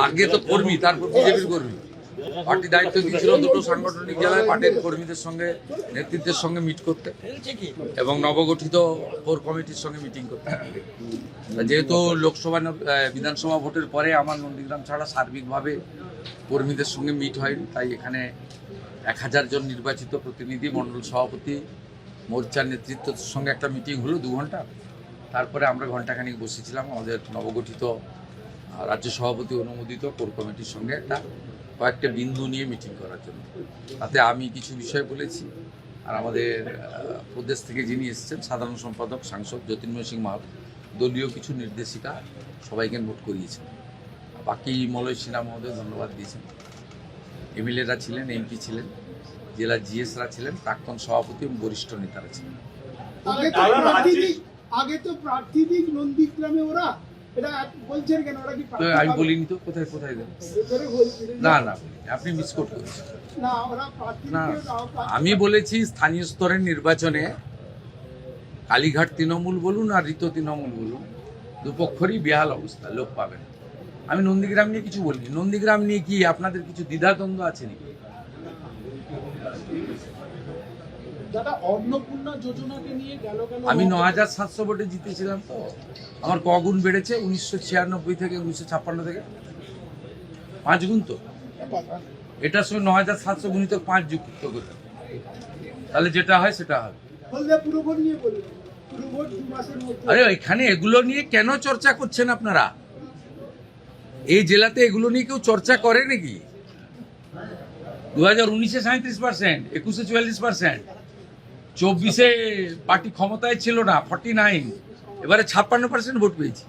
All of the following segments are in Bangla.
আগে তো কর্মী, তারপর বিজেপির কর্মী। পার্টি দায়িত্ব দিয়েছিল দুটো সাংগঠনিক জেলায় পার্টির কর্মীদের সঙ্গে, নেতৃত্বের সঙ্গে মিট করতে এবং নবগঠিত কোর কমিটির সঙ্গে মিটিং করতে। যেহেতু লোকসভা বিধানসভা ভোটের পরে আমার নন্দীগ্রাম ছাড়া সার্বিকভাবে কর্মীদের সঙ্গে মিট হয়নি, তাই এখানে 1000 জন নির্বাচিত প্রতিনিধি, মণ্ডল সভাপতি, মোর্চার নেতৃত্বের সঙ্গে একটা মিটিং হলো 2 ঘন্টা। তারপরে আমরা ঘণ্টাখানিক বসেছিলাম আমাদের নবগঠিত রাজ্য সভাপতি অনুমোদিত কোর কমিটির সঙ্গে একটা কয়েকটা বিন্দু নিয়ে মিটিং করার জন্য। তাতে আমি কিছু বিষয় বলেছি, আর আমাদের প্রদেশ থেকে যিনি এসেছেন সাধারণ সম্পাদক সাংসদ জ্যোতির্ময় সিং মাহাতো দলীয় কিছু নির্দেশিকা সবাইকে নোট করিয়েছেন। বাকি মলয় সিনহা মহোদয় ধন্যবাদ দিয়েছেন। এমএলএরা ছিলেন, এমপি ছিলেন, জেলা জিএসরা ছিলেন, প্রাক্তন সভাপতি এবং বরিষ্ঠ নেতারা ছিলেন। আগে তো প্রার্থী নন্দীগ্রামে ওরা এটা বলছেন কেন? ওরা কি আমি বলিনি তো, কোথায় কোথায় দেন? না না, আপনি মিসকোট করেছেন। না, আমি বলেছি স্থানীয় স্তরের নির্বাচনে কালীঘাট তৃণমূল বলুন আর ঋত তৃণমূল বলুন, দুপক্ষরই বেহাল অবস্থা, লোক পাবেন। আমি নন্দীগ্রাম নিয়ে কিছু বলিনি। নন্দীগ্রাম নিয়ে কি আপনাদের কিছু দ্বিধাদ্বন্দ্ব আছে নাকি? আমি ৯,৭০০ ভোটে জিতেছিলাম, তো আমার কগুণ বেড়েছে 1996 থেকে 1956 থেকে 5 গুণ। তো এটার সঙ্গে ৯,৭০০ গুণিত 5 যুক্ত করতে, তাহলে যেটা হয় সেটা হবে। আরে এখানে এগুলো নিয়ে কেন চর্চা করছেন আপনারা? এই জেলাতে এগুলো নিয়ে কেউ চর্চা করে নাকি? 2019-এ 37%, 21-এ 44%, 24-এ পার্টি ক্ষমতায় ছিল না 49, এবারে 56% ভোট পেয়েছি।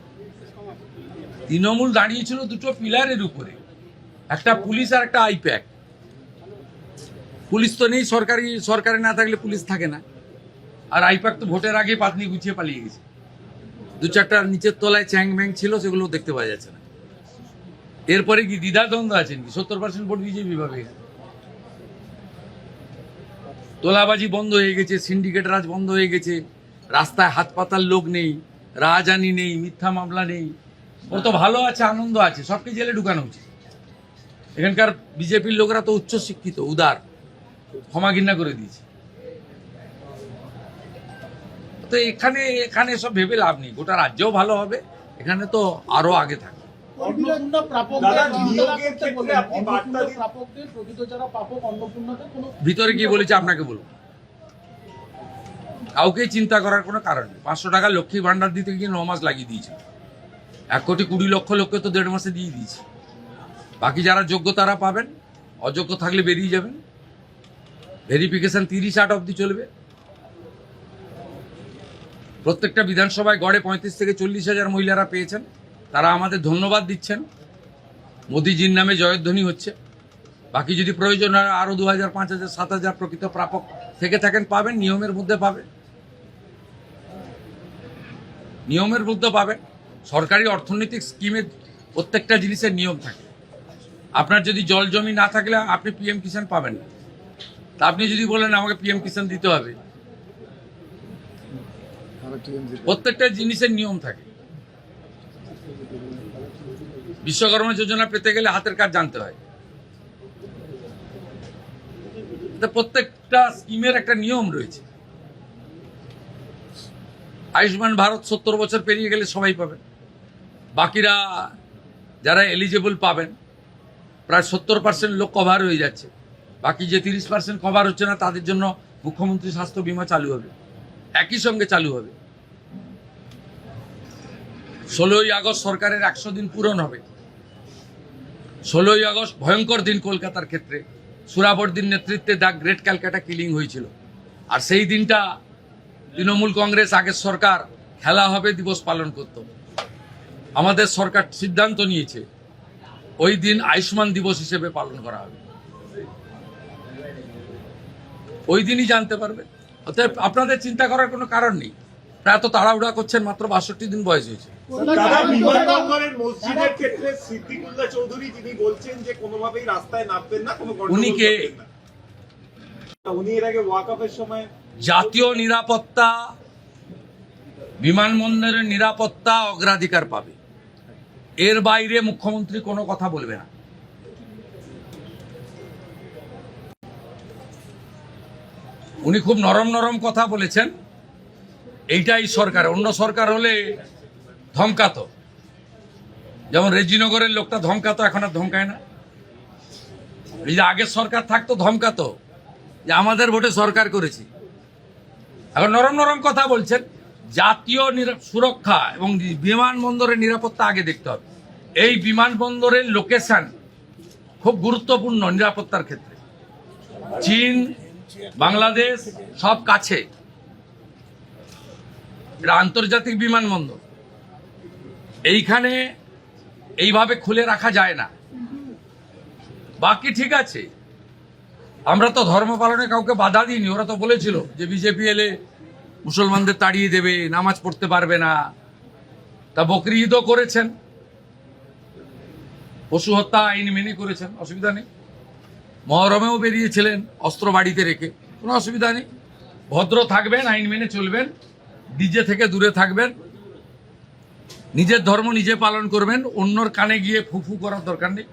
তৃণমূল দাঁড়িয়েছিল দুটো পিলারের উপরে, একটা পুলিশ আর একটা আইপ্যাক। পুলিশ তো নেই, সরকারে না থাকলে পুলিশ থাকে না, আর আইপ্যাক তো ভোটের আগে পাতনি গুছিয়ে পালিয়ে গেছে। 2-4টা নিচের তলায় চ্যাং ম্যাং ছিল, সেগুলো দেখতে পাওয়া যাচ্ছে না। এরপরে কি দ্বিধাদ্বন্দ্ব আছেন কি? 70% ভোট বিজেপি পাবে। তোলাবাজি বন্ধ হয়ে গেছে, সিন্ডিকেট রাজ বন্ধ হয়ে গেছে, রাস্তায় হাত পাতার লোক নেই, রাজধানী নেই, মিথ্যা মামলা নেই। ও তো ভালো আছে, আনন্দ আছে, সবকে জেলে ঢুকানো উচিত। এখানকার বিজেপির লোকরা তো উচ্চ শিক্ষিত, উদার, ক্ষমা ঘৃণা করে দিয়েছে। তো এখানে সব ভেবে লাভ নেই। গোটা রাজ্যও ভালো হবে, এখানে তো আরো আগে থাকবে। ভিতরে কি বলেছে আপনাকে বলবো? কাউকে চিন্তা করার কোনো কারণ নেই। 500 টাকা লক্ষ্মী ভান্ডার দিতে গিয়ে 9 মাস লাগিয়ে দিয়েছে। 1,20,00,000 লোককে তো 1.5 মাসে দিয়ে দিয়েছে। বাকি যারা যোগ্য তারা পাবেন, অযোগ্য থাকলে বেরিয়ে যাবেন। ভেরিফিকেশন 30-8 অবধি চলবে। প্রত্যেকটা বিধানসভায় গড়ে 35 থেকে 40,000 মহিলারা পেয়েছেন, তারা আমাদের ধন্যবাদ দিচ্ছেন। মোদিজির নামে জয়ধ্বনি হচ্ছে। বাকি যদি প্রয়োজন হয় আরো 2,000, 5,000, 7,000 প্রকৃত প্রাপক থেকে থাকেন, পাবেন। নিয়মের মধ্যে পাবেন, নিয়মের মধ্যে পাবেন। সরকারি অর্থনৈতিক স্কিমে প্রত্যেকটা জিনিসের নিয়ম থাকে। আপনার যদি জল জমি না থাকলে আপনি পিএম কিষাণ পাবেন না। তা আপনি যদি বলেন আমাকে পিএম কিষাণ দিতে হবে, প্রত্যেকটা জিনিসের নিয়ম থাকে। বিশ্বকর্মা যোজনা পেতে গেলে হাতের কাজ জানতে হয়। প্রত্যেকটা স্কিমের একটা নিয়ম রয়েছে। আয়ুষ্মান ভারত 70 বছর পেরিয়ে গেলে সবাই পাবেন। বাকিরা যারা এলিজেবল পাবেন, প্রায় 70% লোক কভার হয়ে যাচ্ছে। বাকি যে 30% কভার হচ্ছে না, তাদের জন্য মুখ্যমন্ত্রী স্বাস্থ্য বীমা চালু হবে, একই সঙ্গে চালু হবে। 16ই আগস্ট সরকারের 100 দিন পূরণ হবে। 16ই আগস্ট ভয়ঙ্কর দিন কলকাতার ক্ষেত্রে। সুরাবর্দির নেতৃত্বে দ্য গ্রেট ক্যালকাটা কিলিং হয়েছিল, আর সেই দিনটা তৃণমূল কংগ্রেস আগের সরকার খেলা হবে দিবস পালন করত। আমাদের সরকার সিদ্ধান্ত নিয়েছে ওই দিন আয়ুষ্মান দিবস হিসেবে পালন করা হবে। ওই দিনই জানতে পারবে। অতএব আপনাদের চিন্তা করার কোনো কারণ নেই। এত তাড়াহুড়া করছেন, মাত্র 62 দিন বয়স হয়েছে। জাতীয় নিরাপত্তা, বিমানবন্দরের নিরাপত্তা অগ্রাধিকার পাবে। এর বাইরে মুখ্যমন্ত্রী কোনো কথা বলবে না। উনি খুব নরম নরম কথা বলেছেন। এইটাই সরকার, অন্য সরকার হলে ধমকাতো, যেমন রেজিনগরের লোকটা ধমকাতো, এখন আর ধমকায় না। এই যে আগের সরকার থাকতো ধমকাতো যে আমাদের ভোটে সরকার করেছি, এখন নরম নরম কথা বলছেন। জাতীয় সুরক্ষা এবং বিমানবন্দরের নিরাপত্তা আগে দেখতে হবে। এই বিমানবন্দরের লোকেশন খুব গুরুত্বপূর্ণ নিরাপত্তার ক্ষেত্রে। চীন, বাংলাদেশ সব কাছে, এটা আন্তর্জাতিক বিমানবন্দর। এইখানে এইভাবে খুলে রাখা যায় না। বাকি ঠিক আছে, আমরা তো ধর্ম পালনে কাউকে বাধা দিইনি। ওরা তো বলেছিল যে বিজেপি এলে মুসলমানদের তাড়িয়ে দেবে, নামাজ পড়তে পারবে না। তা বকরি ঈদও করেছেন, পশু হত্যা আইন মেনে করেছেন, অসুবিধা নেই। মহরমেও বেরিয়েছিলেন অস্ত্র বাড়িতে রেখে, কোনো অসুবিধা নেই। ভদ্র থাকবেন, আইন মেনে চলবেন, ডিজে থেকে দূরে থাকবেন, নিজের ধর্ম নিজে পালন করবেন, অন্যর কানে গিয়ে ফুফু করার দরকার নেই।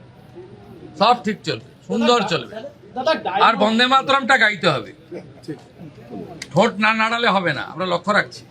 সব ঠিক চলবে, সুন্দর চলবে। আর বন্দে মাতরমটা গাইতে হবে, ঠোঁট না নাড়ালে হবে না, আমরা লক্ষ্য রাখছি।